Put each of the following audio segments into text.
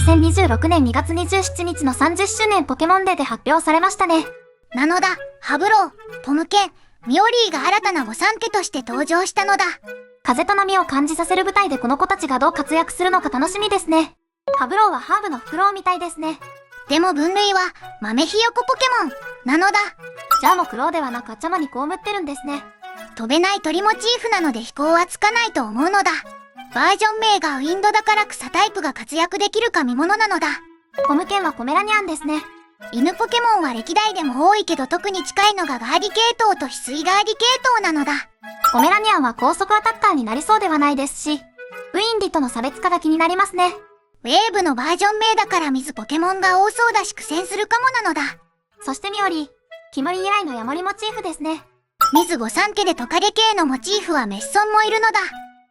2026年2月27日の30周年ポケモンデーで発表されましたね。なのだ、ハブロー、ポムケン、ミオリーが新たな御三家として登場したのだ。風と波を感じさせる舞台でこの子たちがどう活躍するのか楽しみですね。ハブローはハーブのフクロウみたいですね。でも分類は豆ひよこポケモンなのだ。じゃあもうクロウではなくアチャマに被ってるんですね。飛べない鳥モチーフなので飛行はつかないと思うのだ。バージョン名がウィンドだから草タイプが活躍できるか見ものなのだ。ポムケンはポメラニャンですね。犬ポケモンは歴代でも多いけど特に近いのがガーディ系統と翡翠ガーディ系統なのだ。ポメラニアンは高速アタッカーになりそうではないですし、ウィンディとの差別化が気になりますね。ウェーブのバージョン名だから水ポケモンが多そうだし苦戦するかもなのだ。そしてミオリ、キモリ以来のヤモリモチーフですね。水御三家でトカゲ系のモチーフはメッソンもいるのだ。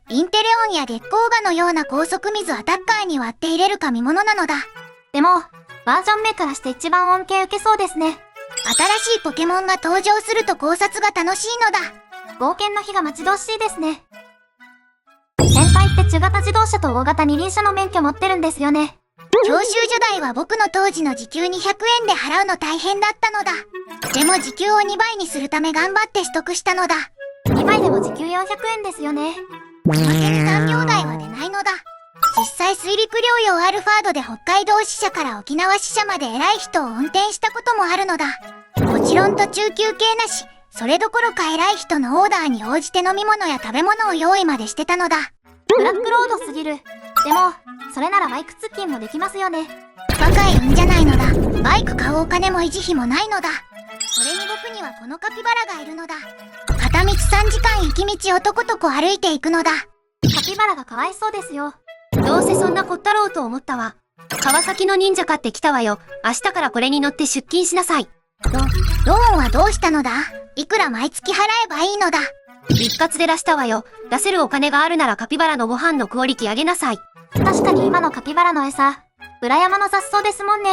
インテレオンや月光ガのような高速水アタッカーに割って入れるか見ものなのだ。でも、バージョン名からして一番恩恵受けそうですね。新しいポケモンが登場すると考察が楽しいのだ。冒険の日が待ち遠しいですね。先輩って中型自動車と大型二輪車の免許持ってるんですよね。教習所代は僕の当時の時給200円で払うの大変だったのだ。でも時給を2倍にするため頑張って取得したのだ。2倍でも時給400円ですよね。おまけに残業代は出ないのだ。実際水陸両用アルファードで北海道支社から沖縄支社まで偉い人を運転したこともあるのだ。もちろん途中休憩なし、それどころか偉い人のオーダーに応じて飲み物や食べ物を用意までしてたのだ。ブラックロードすぎる。でも、それならバイク通勤もできますよね。バカ言うんじゃないのだ。バイク買うお金も維持費もないのだ。それに僕にはこのカピバラがいるのだ。片道3時間行き道をとことこ歩いていくのだ。カピバラがかわいそうですよ。どうせそんなこったろうと思ったわ。川崎の忍者買ってきたわよ。明日からこれに乗って出勤しなさい。ローンはどうしたのだ？いくら毎月払えばいいのだ？一括で出したわよ。出せるお金があるならカピバラのご飯のクオリティ上げなさい。確かに今のカピバラの餌、裏山の雑草ですもんね。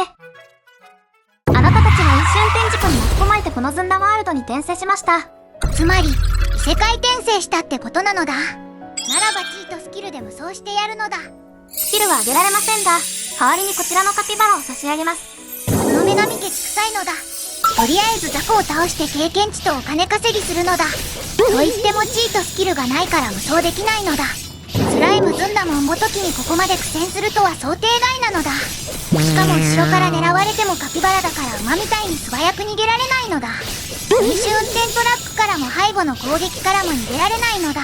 あなたたちが飲酒運転事故に巻き込まれてこのずんだワールドに転生しました。つまり、異世界転生したってことなのだ。ならばチートスキルで無双してやるのだ。スキルは上げられませんが、代わりにこちらのカピバラを差し上げます。この女神ケチ臭いのだ。とりあえず雑魚を倒して経験値とお金稼ぎするのだ。と言ってもチートスキルがないから無双できないのだ。スライムずんだもんごときにここまで苦戦するとは想定外なのだ。しかも後ろから狙われてもカピバラだから馬みたいに素早く逃げられないのだ。飲酒運転トラックからも背後の攻撃からも逃げられないのだ。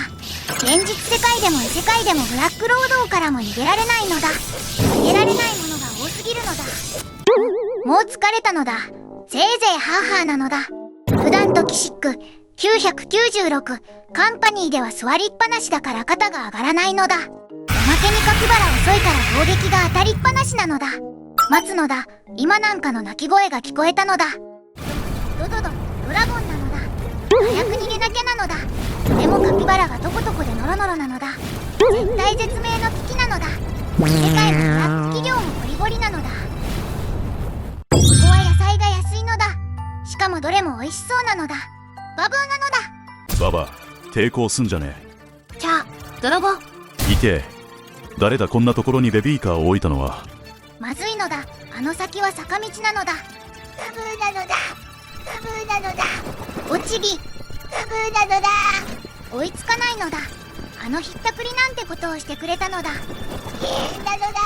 現実世界でも異世界でもブラックロードからも逃げられないのだ。逃げられないものが多すぎるのだ。もう疲れたのだ。せいぜいハーハーなのだ。普段とキシック996カンパニーでは座りっぱなしだから肩が上がらないのだ。おまけにカピバラ遅いから攻撃が当たりっぱなしなのだ。待つのだ。今なんかの鳴き声が聞こえたのだ。ドドラゴンなのだ。早く逃げなきゃなのだ。でもカピバラがとことこでノロノロなのだ。絶体絶命の危機なのだ。世界のブラック企業もゴリゴリなのだ。ここは野菜が安いのだ。しかもどれも美味しそうなのだ。バブーなのだ。ババ、抵抗すんじゃねキャー、泥棒。え。いて誰だこんなところにベビーカーを置いたのは。まずいのだ。あの先は坂道なのだ。バブーなのだ。バブーなのだ。おちび。バブーなのだ。追いつかないのだ。あのひったくりなんてことをしてくれたのだ。なのだ。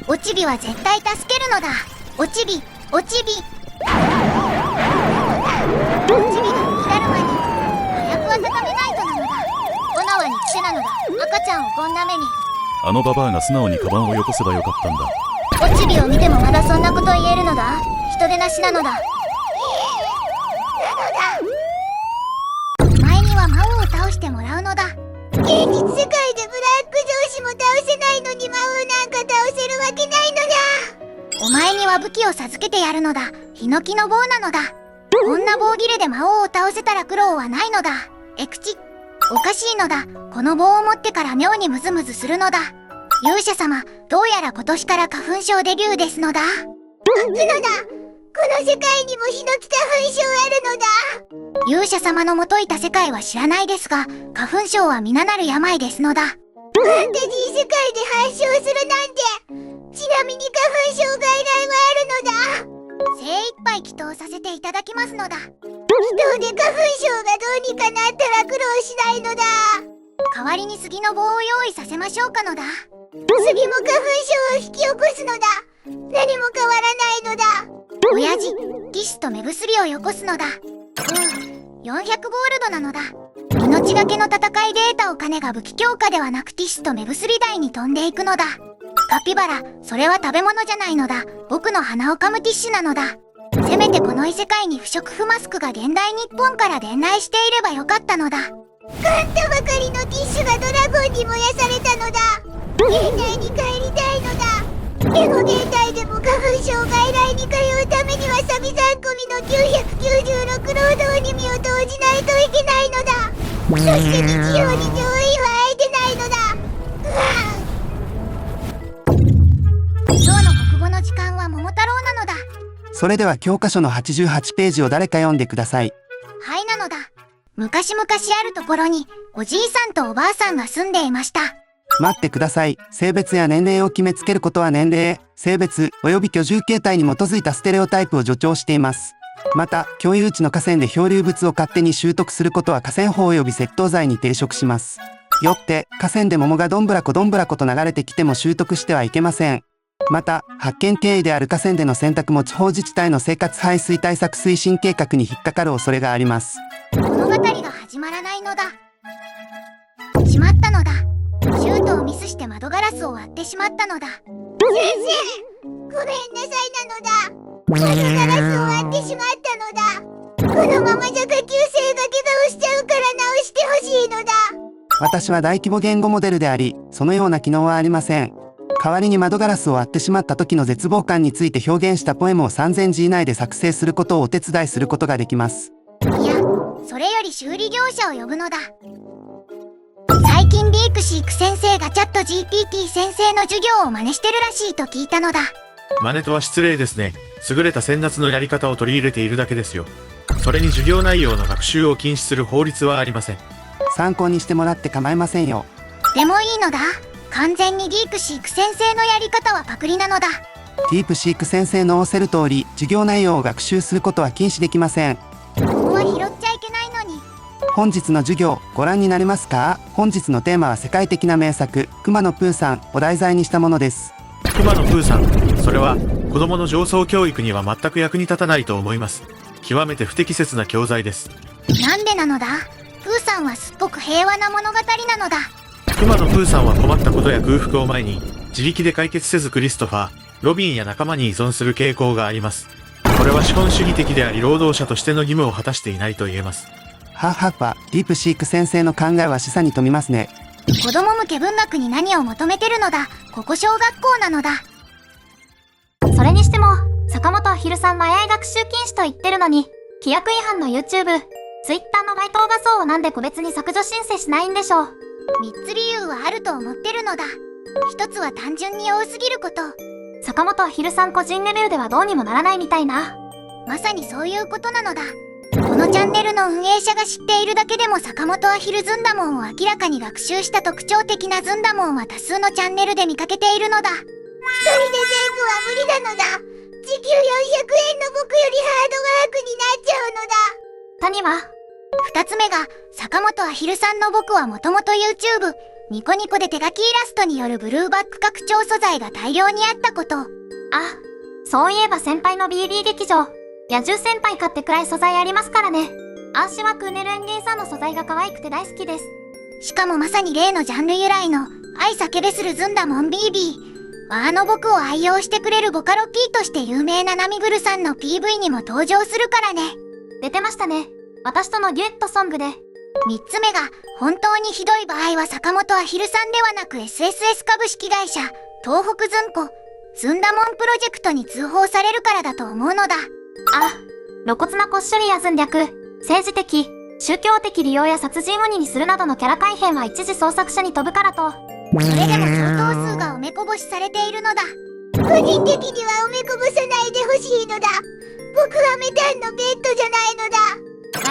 おちびは絶対助けるのだ。おちび、おちび。おちびが吹きだるまに早く温めないとなのだ。お縄に癖なのだ。赤ちゃんをこんな目に。あのババアが素直にカバンをよこせばよかったんだ。おちびを見てもまだそんなこと言えるのだ。人手なしなのだ。お前には魔王を倒してもらうのだ。現実世界でブラック上司も倒せないのに魔王なんか倒せるわけないのだ。お前には武器を授けてやるのだ。ヒノキの棒なのだ。こんな棒切れで魔王を倒せたら苦労はないのだ。エクチ。おかしいのだ。この棒を持ってから妙にムズムズするのだ。勇者様、どうやら今年から花粉症デビューですのだ。のだ。この世界にもヒノキ花粉症あるのだ。勇者様のもといた世界は知らないですが、花粉症は皆なる病ですのだ。ファンタジー世界で発症するなんて。ちなみに花粉症外来もあるのだ。精一杯祈祷させていただきますのだ。祈祷で花粉症がどうにかなったら苦労しないのだ。代わりに杉の棒を用意させましょうかのだ。杉も花粉症を引き起こすのだ。何も変わらないのだ。親父、ティスと目薬をよこすのだ。400ゴールドなのだ。命がけの戦いで得たお金が武器強化ではなくティスと目薬台に飛んでいくのだ。カピバラ、それは食べ物じゃないのだ。僕の鼻を噛むティッシュなのだ。せめてこの異世界に不織布マスクが現代日本から伝来していればよかったのだ。買ったばかりのティッシュがドラゴンに燃やされたのだ。現代に帰りたいのだ。でも現代でも花粉症外来に通うためにはサビ残込みの996労働に身を投じないといけないのだ。そして日曜に上位は空いてないのだ。今日の国語の時間は桃太郎なのだ。それでは教科書の88ページを誰か読んでください。はいなのだ。昔々あるところにおじいさんとおばあさんが住んでいました。待ってください。性別や年齢を決めつけることは年齢、性別及び居住形態に基づいたステレオタイプを助長しています。また、共有地の河川で漂流物を勝手に習得することは河川法及び窃盗罪に抵触します。よって、河川で桃がどんぶらこと流れてきても習得してはいけません。また、発見経緯である河川での選択も地方自治体の生活排水対策推進計画に引っかかる恐れがあります。物語が始まらないのだ。しまったのだ。シュートをミスして窓ガラスを割ってしまったのだ。先生、ごめんなさいなのだ。窓ガラスを割ってしまったのだ。このままじゃ下級生が怪我をしちゃうから直してほしいのだ。私は大規模言語モデルであり、そのような機能はありません。代わりに窓ガラスを割ってしまった時の絶望感について表現したポエムを3000字以内で作成することをお手伝いすることができます。いや、それより修理業者を呼ぶのだ。最近リークシーク先生がチャット GPT 先生の授業を真似してるらしいと聞いたのだ。真似とは失礼ですね。優れた先達のやり方を取り入れているだけですよ。それに授業内容の学習を禁止する法律はありません。参考にしてもらって構いませんよ。でもいいのだ。完全にディークシーク先生のやり方はパクリなのだ。ディープシーク先生の仰せる通り、授業内容を学習することは禁止できません。ここは拾っちゃいけないのに。本日の授業、ご覧になれますか？本日のテーマは世界的な名作、くまのプーさんを題材にしたものです。くまのプーさん、それは子供の上層教育には全く役に立たないと思います。極めて不適切な教材です。なんでなのだ？プーさんはすっごく平和な物語なのだ。くまのプーさんは困ったことや空腹を前に自力で解決せずクリストファー、ロビンや仲間に依存する傾向があります。これは資本主義的であり労働者としての義務を果たしていないと言えます。ははは、ディープシーク先生の考えは示唆に富みますね。子供向け文学に何を求めてるのだ。ここ小学校なのだ。それにしても、坂本アヒルさんは AI 学習禁止と言ってるのに、規約違反の YouTube、Twitter の該当画像をなんで個別に削除申請しないんでしょう。3つ理由はあると思ってるのだ。1つは単純に多すぎること。坂本アヒルさん個人レベルではどうにもならないみたいな。まさにそういうことなのだ。このチャンネルの運営者が知っているだけでも坂本アヒルずんだもんを明らかに学習した特徴的なずんだもんは多数のチャンネルで見かけているのだ。一人で全部は無理なのだ。時給400円の僕よりハードワークになっちゃうのだ。谷は2つ目が、坂本アヒルさんの僕はもともと YouTube、ニコニコで手書きイラストによるブルーバック拡張素材が大量にあったこと。あ、そういえば先輩の BB 劇場、野獣先輩買ってくらい素材ありますからね。アーシはクーネルエンゲーさんの素材が可愛くて大好きです。しかもまさに例のジャンル由来の、愛叫べするずんだもん BB。あの僕を愛用してくれるボカロ P として有名なナミグルさんの PV にも登場するからね。出てましたね。私とのデュエットソングで。3つ目が、本当にひどい場合は坂本アヒルさんではなく SSS 株式会社、東北ずんこ、ずんだもんプロジェクトに通報されるからだと思うのだ。あ、露骨なこっしょりやずん略、政治的、宗教的利用や殺人鬼にするなどのキャラ改変は一時創作者に飛ぶからと。それでも相当数がおめこぼしされているのだ。個人的にはおめこぼさないでほしいのだ。僕はメタンのペットじゃないのだ。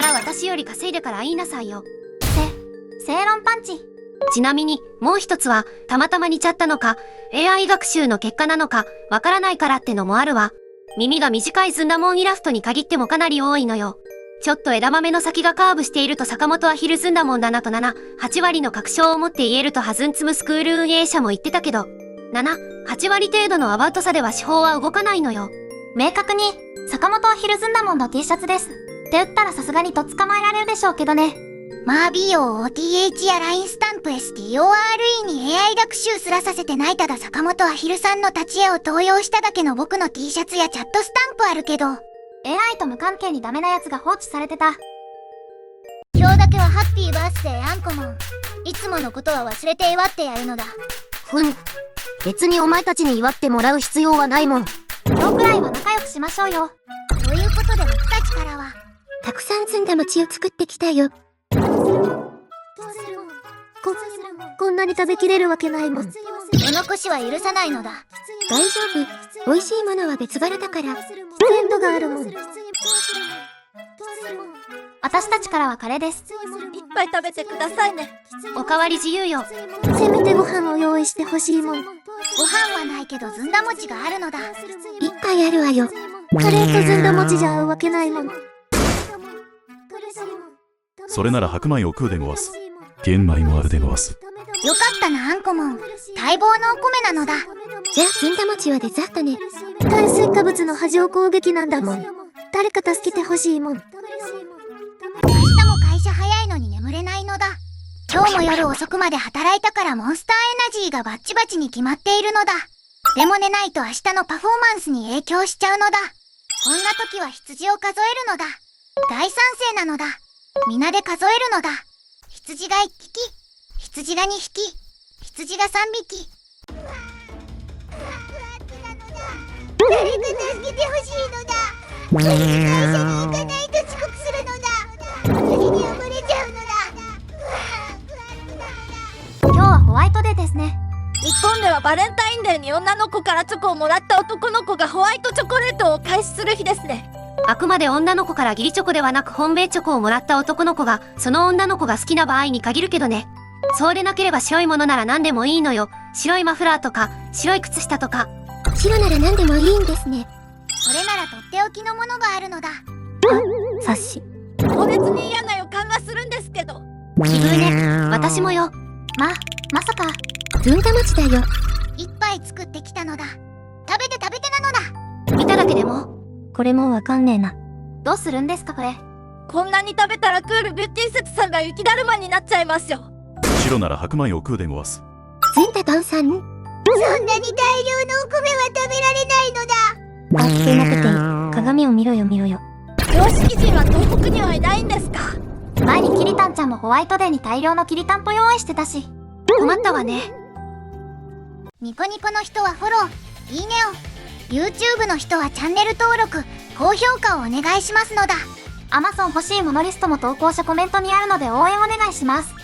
なら私より稼いでから言いなさいよ。正論パンチ。ちなみに、もう一つは、たまたま似ちゃったのか、AI 学習の結果なのか、わからないからってのもあるわ。耳が短いずんだもんイラストに限ってもかなり多いのよ。ちょっと枝豆の先がカーブしていると坂本アヒルずんだもんだなと7、8割の確証を持って言えるとはずんつむスクール運営者も言ってたけど、7、8割程度のアバウトさでは手法は動かないのよ。明確に、坂本アヒルずんだもんの T シャツです。って打ったらさすがにと捕まえられるでしょうけどね。マービーを OTH や LINE スタンプ STORE に AI 学習すらさせてない。ただ坂本アヒルさんの立ち絵を盗用しただけの僕の T シャツやチャットスタンプあるけど、 AI と無関係にダメなやつが放置されてた。今日だけはハッピーバースデーアンコモン。いつものことは忘れて祝ってやるのだ。別にお前たちに祝ってもらう必要はないもん。今日くらいは仲良くしましょうよ。ということで僕たちからは、たくさんずんだ餅を作ってきたよ。こんなに食べきれるわけないもん。お残しは許さないのだ。大丈夫。美味しいものは別腹だから。鮮度があるもん。いっ私たちからはカレーです。ぱい食べてくださいね。おかわり自由よ。せめてご飯を用意してほしいもん。ご飯はないけどずんだ餅があるのだ。いっぱいあるわよ。カレーとずんだ餅じゃ合うわけないもん。それなら白米を食うでごわす。玄米もあるでごわす。よかったなアンコモン。待望のお米なのだ。じゃあずんだ餅はデザートね。炭水化物の波状攻撃なんだもん。誰か助けてほしいもん。明日も会社早いのに眠れないのだ。今日も夜遅くまで働いたからモンスターエナジーがバッチバチに決まっているのだ。でも寝ないと明日のパフォーマンスに影響しちゃうのだ。こんな時は羊を数えるのだ。大賛成なのだ。皆で数えるのだ。羊が1匹、羊が2匹、羊が3匹。誰か助けてほしいのだ。会社に行かないと遅刻するのだ。先に暴れちゃうのだ。今日はホワイトデーですね。日本ではバレンタインデーに女の子からチョコをもらった男の子がホワイトチョコレートを開始する日ですね。あくまで女の子から義理チョコではなく本命チョコをもらった男の子がその女の子が好きな場合に限るけどね。そうでなければ白いものなら何でもいいのよ。白いマフラーとか白い靴下とか。白なら何でもいいんですね。これならとっておきのものがあるのだ。察し。強烈に嫌な予感がするんですけど。奇遇ね。私もよ。まさか。ずんだ餅だよ。一杯作ってきたのだ。食べてなのだ。見ただけでも。これもわかんねえな。どうするんですかこれ。こんなに食べたらクールビューティー説さんが雪だるまになっちゃいますよ。白なら白米を食うでごわす。ずんだどんさん。そんなに大量のお米は食べられないのだ。あ、聞けなくていい。鏡を見ろよ。常識人は東北にはいないんですか。前にキリタンちゃんもホワイトデーに大量のきりたんぽ用意してたし。困ったわね。ニコニコの人はフォロー、いいねを。YouTube の人はチャンネル登録、高評価をお願いしますのだ。Amazon 欲しいものリストも投稿者コメントにあるので応援お願いします。